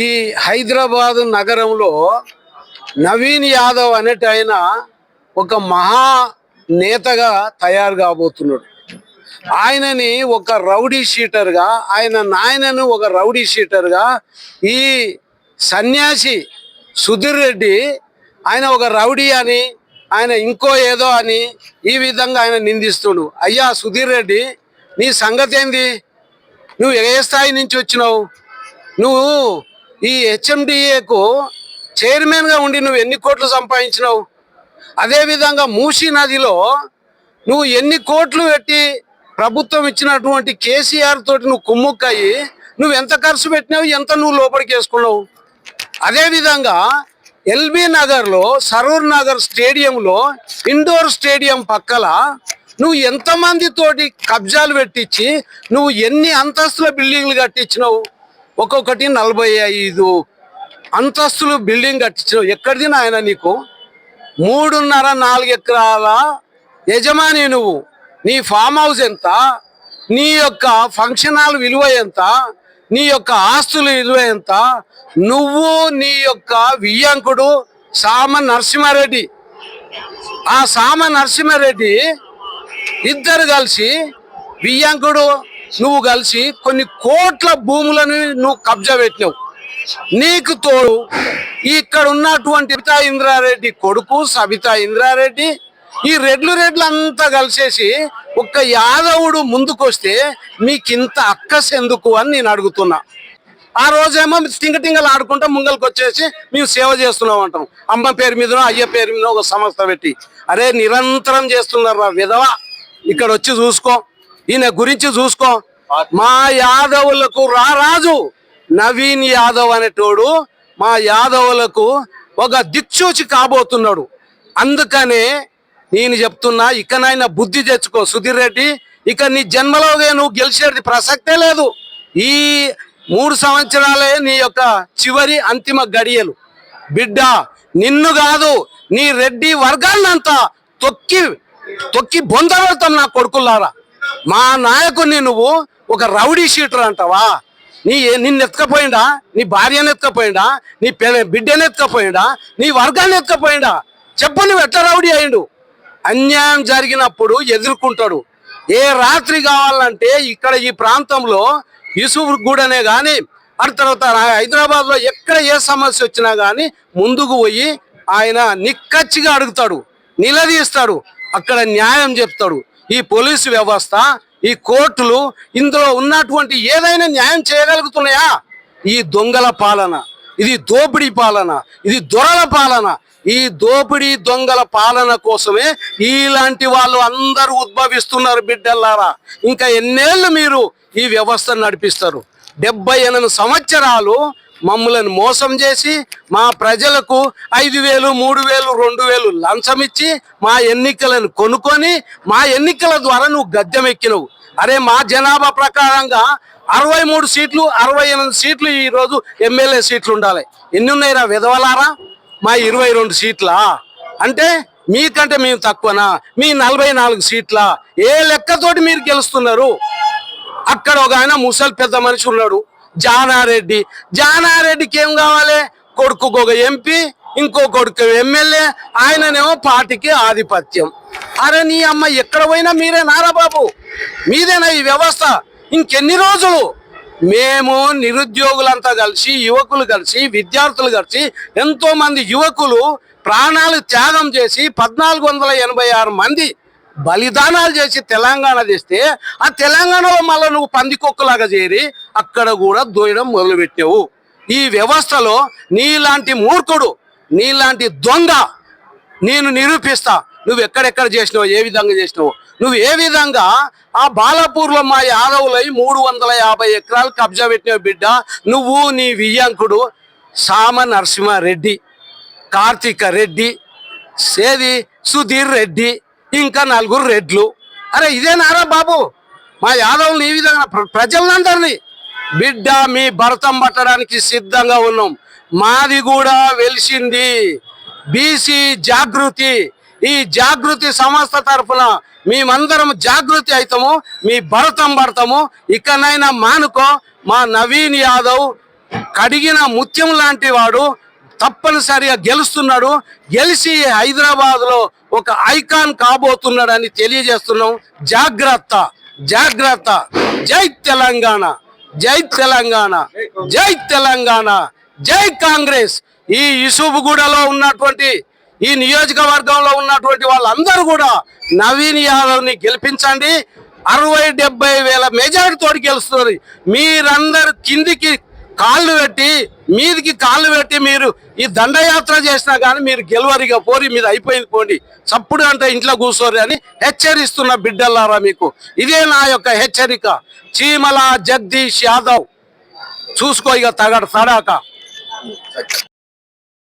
ఈ హైదరాబాద్ నగరంలో నవీన్ యాదవ్ అనేటి ఆయన ఒక మహా నేతగా తయారు కాబోతున్నాడు. ఆయనని ఒక రౌడీ షీటర్గా, ఆయన నాయనను ఒక రౌడీ షీటర్గా, ఈ సన్యాసి సుధీర్ రెడ్డి ఆయన ఒక రౌడీ అని, ఆయన ఇంకో ఏదో అని ఈ విధంగా ఆయన నిందిస్తుడు. అయ్యా సుధీర్ రెడ్డి, నీ సంగతి ఏంది? నువ్వు ఏ స్థాయి నుంచి వచ్చినావు? నువ్వు ఈ హెచ్ఎండిఏకు చైర్మన్గా ఉండి నువ్వు ఎన్ని కోట్లు సంపాదించినావు? అదేవిధంగా మూసీ నదిలో నువ్వు ఎన్ని కోట్లు పెట్టి ప్రభుత్వం ఇచ్చినటువంటి కేసీఆర్ తోటి నువ్వు కుమ్ముక్కయ్యి నువ్వు ఎంత ఖర్చు పెట్టినావు, ఎంత నువ్వు లోపలికి వేసుకున్నావు? అదేవిధంగా ఎల్బీ నగర్లో సరూర్ నగర్ స్టేడియంలో ఇండోర్ స్టేడియం పక్కల నువ్వు ఎంతమంది తోటి కబ్జాలు పెట్టించి నువ్వు ఎన్ని అంతస్తుల బిల్డింగ్లు కట్టించినావు? ఒక్కొక్కటి 45 అంతస్తులు బిల్డింగ్ కట్టించినావు. ఎక్కడిది నాయన నీకు? 3.5-4 ఎకరాల యజమాని నువ్వు. నీ ఫామ్ హౌస్ ఎంత? నీ యొక్క ఫంక్షన్ హాల్ విలువ ఎంత? నీ యొక్క ఆస్తుల విలువ ఎంత? నువ్వు నీ యొక్క వియ్యంకుడు సామ నరసింహారెడ్డి, ఆ సామ నరసింహారెడ్డి ఇద్దరు కలిసి, వియ్యంకుడు నువ్వు కలిసి కొన్ని కోట్ల భూములను నువ్వు కబ్జా పెట్టినావు. నీకు తోడు ఇక్కడ ఉన్నటువంటి సబితా ఇంద్రారెడ్డి కొడుకు సబితా ఇంద్రారెడ్డి, ఈ రెడ్లు అంతా కలిసేసి ఒక్క యాదవుడు ముందుకొస్తే మీకింత అక్కస్ ఎందుకు అని నేను అడుగుతున్నా. ఆ రోజేమో టింగటింగలు ఆడుకుంటా ముంగల్కి వచ్చేసి మేము సేవ చేస్తున్నాం అంటాం. అమ్మ పేరు మీదనో అయ్య పేరు మీద ఒక సంస్థ పెట్టి. అరే నిరంతరం చేస్తున్నారు విధవ. ఇక్కడ వచ్చి చూసుకో, ఈయన గురించి చూసుకో. మా యాదవులకు రారాజు నవీన్ యాదవ్ అనేటోడు మా యాదవులకు ఒక దిక్సూచి కాబోతున్నాడు. అందుకనే నేను చెప్తున్నా, ఇకనైనా బుద్ధి తెచ్చుకో సుధీర్ రెడ్డి. ఇక నీ జన్మలోగా నువ్వు గెలిచేది ప్రసక్తే లేదు. ఈ 3 సంవత్సరాలే నీ యొక్క చివరి అంతిమ గడియలు. బిడ్డ, నిన్ను కాదు నీ రెడ్డి వర్గాన్నంతా తొక్కి బొందబెడతాం నా కొడుకులారా. మా నాయకుడిని నువ్వు ఒక రౌడీ షీటర్ అంటావా? నిన్ను ఎత్తుకపోయిందా? నీ భార్యను ఎత్తుకపోయిందా? నీ బిడ్డను ఎత్తుకపోయిందా? నీ వర్గాన్ని ఎత్తుకపోయిందా? చెప్పు, నువ్వు ఎట్లా రౌడీ అయ్యిండు? అన్యాయం జరిగినప్పుడు ఎదుర్కొంటాడు. ఏ రాత్రి కావాలంటే ఇక్కడ ఈ ప్రాంతంలో యూసుఫ్ గూడనే కానీ అటు తర్వాత హైదరాబాద్లో ఎక్కడ ఏ సమస్య వచ్చినా కానీ ముందుకు పోయి ఆయన నిక్కచ్చిగా అడుగుతాడు, నిలదీస్తాడు, అక్కడ న్యాయం చెప్తాడు. ఈ పోలీసు వ్యవస్థ, ఈ కోర్టులు ఇందులో ఉన్నటువంటి ఏదైనా న్యాయం చేయగలుగుతున్నాయా? ఈ దొంగల పాలన, ఇది దోపిడీ పాలన, ఇది దొరల పాలన. ఈ దోపిడీ దొంగల పాలన కోసమే ఇలాంటి వాళ్ళు అందరూ ఉద్భవిస్తున్నారు. బిడ్డల్లారా, ఇంకా ఎన్నేళ్ళు మీరు ఈ వ్యవస్థను నడిపిస్తారు? 78 సంవత్సరాలు మమ్మల్ని మోసం చేసి మా ప్రజలకు 5,000, 3,000, 2,000 లంచం ఇచ్చి మా ఎన్నికలను కొనుక్కొని మా ఎన్నికల ద్వారా నువ్వు గద్దెమెక్కినవు. అరే మా జనాభా ప్రకారంగా 63 సీట్లు, 68 సీట్లు ఈరోజు ఎమ్మెల్యే సీట్లు ఉండాలి. ఎన్ని ఉన్నాయిరా విధవలారా? మా 22 సీట్లా? అంటే మీకంటే మేము తక్కువనా? మీ 44 సీట్లా? ఏ లెక్కతోటి మీరు గెలుస్తున్నారు? అక్కడ ఒక ఆయన ముసలి పెద్ద మనిషి ఉన్నాడు, జానారెడ్డికి ఏం కావాలి? కొడుకు ఒక ఎంపీ, ఇంకో కొడుకు ఎమ్మెల్యే, ఆయననేమో పార్టీకి ఆధిపత్యం. అరే నీ అమ్మ, ఎక్కడ పోయినా మీరే నారా బాబు, మీదేనా ఈ వ్యవస్థ? ఇంకెన్ని రోజులు? మేము నిరుద్యోగులంతా కలిసి, యువకులు కలిసి, విద్యార్థులు కలిసి, ఎంతో మంది యువకులు ప్రాణాలు త్యాగం చేసి 1486 మంది బలిదానాలు చేసి తెలంగాణ తెస్తే, ఆ తెలంగాణలో మళ్ళీ నువ్వు పందికొక్కలాగా చేరి అక్కడ కూడా దోయడం మొదలుపెట్టావు. ఈ వ్యవస్థలో నీలాంటి మూర్ఖుడు, నీలాంటి దొంగ నేను నిరూపిస్తా. నువ్వు ఎక్కడెక్కడ చేసినావు, ఏ విధంగా చేసినావు. నువ్వు ఏ విధంగా ఆ బాలాపూర్లో మా యాదవులై 350 ఎకరాలు కబ్జా పెట్టినావు బిడ్డ. నువ్వు, నీ వియ్యంకుడు సామ నరసింహారెడ్డి, కార్తిక రెడ్డి, సేది సుధీర్ రెడ్డి, ఇంకా 4 రెడ్లు. అరే ఇదేనారా బాబు? మా యాదవులు ఈ విధంగా ప్రజలందరినీ బిడ్డ మీ భరతం పట్టడానికి సిద్ధంగా ఉన్నాం. మాది కూడా వెలిసింది బీసీ జాగృతి. ఈ జాగృతి సంస్థ తరఫున మేమందరం జాగృతి అవుతాము, మీ భరతం పడతాము. ఇకనైనా మానుకో. మా నవీన్ యాదవ్ కడిగిన ముత్యం లాంటి వాడు తప్పనిసరిగా గెలుస్తున్నాడు. గెలిచి హైదరాబాద్ లో ఒక ఐకాన్ కాబోతున్నాడని తెలియజేస్తున్నాం. జాగ్రత్త, జాగ్రత్త. జై తెలంగాణ, జై తెలంగాణ, జై తెలంగాణ, జై కాంగ్రెస్. ఈ యూసుఫ్గూడలో ఉన్నటువంటి ఈ నియోజకవర్గంలో ఉన్నటువంటి వాళ్ళందరూ కూడా నవీన్ యాదవ్ ని గెలిపించండి. 60-70 వేల మెజారిటీతో గెలుస్తుంది. మీరందరూ కిందికి కాళ్ళు పెట్టి మీదికి కాళ్ళు పెట్టి మీరు ఈ దండయాత్ర చేసినా కానీ మీరు గెలవరిగా పోరి, మీద అయిపోయింది పోండి, చప్పుడు అంటే ఇంట్లో కూర్చోరు అని హెచ్చరిస్తున్న బిడ్డలారా మీకు. ఇదే నా యొక్క హెచ్చరిక. చీమల జగదీష్ యాదవ్ చూసుకో ఇక తడాక.